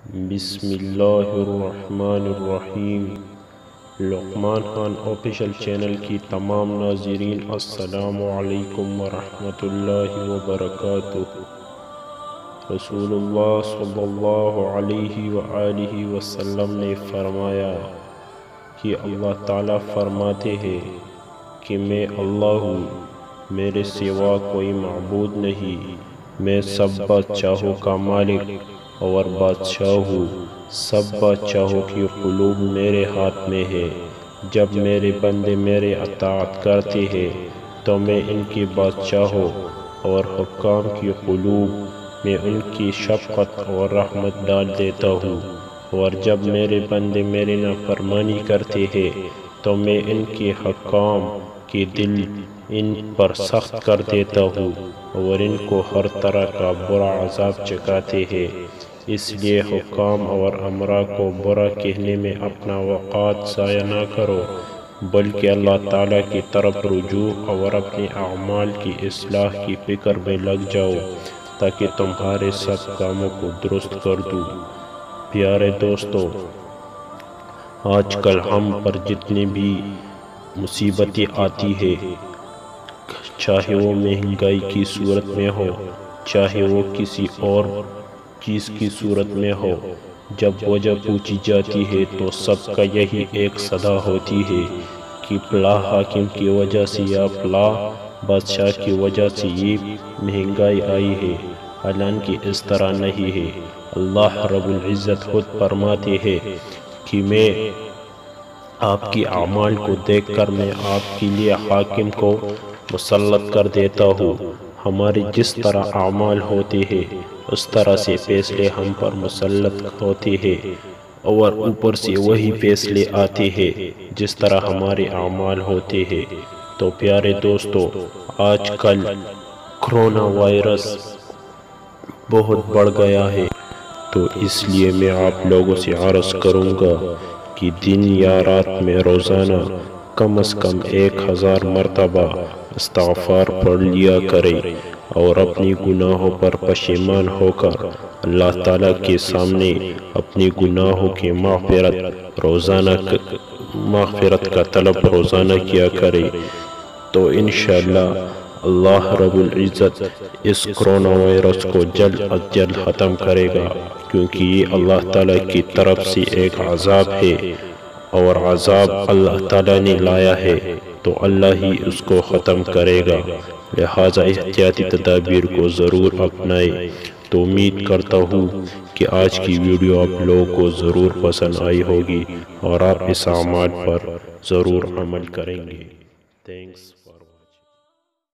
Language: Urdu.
بسم اللہ الرحمن الرحیم۔ لقمان خان آفیشل چینل کی تمام ناظرین السلام علیکم ورحمۃ اللہ وبرکاتہ۔ رسول اللہ صلی اللہ علیہ وآلہ وسلم نے فرمایا کہ اللہ تعالیٰ فرماتے ہیں کہ میں اللہ ہوں، میرے سوا کوئی معبود نہیں، میں سب بادشاہوں کا مالک اور بادشاہ ہوں، سب بادشاہوں کی قلوب میرے ہاتھ میں ہے۔ جب میرے بندے میرے اطاعت کرتے ہیں تو میں ان کی بادشاہوں اور حکام کی قلوب میں ان کی شفقت اور رحمت ڈال دیتا ہوں، اور جب میرے بندے میری نافرمانی کرتے ہیں تو میں ان کے حکام کے دل ان پر سخت کر دیتا ہوں اور ان کو ہر طرح کا برا عذاب چکاتے ہیں۔ اس لیے حکام اور امراء کو برا کہنے میں اپنا وقت ضائع نہ کرو، بلکہ اللہ تعالیٰ کی طرف رجوع اور اپنے اعمال کی اصلاح کی فکر میں لگ جاؤ تاکہ تمہارے سب کاموں کو درست کر دوں۔ پیارے دوستو، آج کل ہم پر جتنی بھی مصیبتیں آتی ہیں، چاہے وہ مہنگائی کی صورت میں ہو، چاہے وہ کسی اور چیز کی صورت میں ہو، جب وجہ پوچھی جاتی ہے تو سب کا یہی ایک صدا ہوتی ہے کہ فلاں حاکم کی وجہ سے یا فلاں بادشاہ کی وجہ سے یہ مہنگائی آئی ہے، حالانکہ اس طرح نہیں ہے۔ اللہ رب العزت خود فرماتے ہیں کہ میں آپ کی اعمال کو دیکھ کر میں آپ کے لیے حاکم کو مسلط کر دیتا ہوں۔ ہمارے جس طرح اعمال ہوتے ہیں اس طرح سے فیصلے ہم پر مسلط ہوتے ہیں، اور اوپر سے وہی فیصلے آتے ہیں جس طرح ہمارے اعمال ہوتے ہیں۔ تو پیارے دوستو، آج کل کرونا وائرس بہت بڑھ گیا ہے، تو اس لیے میں آپ لوگوں سے عرض کروں گا کہ دن یا رات میں روزانہ کم از کم 1000 مرتبہ استغفار پڑھ لیا کریں، اور اپنی گناہوں پر پشیمان ہو کر اللہ تعالیٰ کے سامنے اپنی گناہوں کی مغفرت کا طلب روزانہ کیا کریں، تو انشاءاللہ اللہ رب العزت اس کرونا وائرس کو جلد از جلد ختم کرے گا، کیونکہ یہ اللہ تعالیٰ کی طرف سے ایک عذاب ہے، اور عذاب اللہ تعالیٰ نے لایا ہے تو اللہ ہی اس کو ختم کرے گا۔ لہٰذا احتیاطی تدابیر کو ضرور اپنائیں۔ تو امید کرتا ہوں کہ آج کی ویڈیو آپ لوگوں کو ضرور پسند آئی ہوگی اور آپ اس اعمال پر ضرور عمل کریں گے۔ Thanks for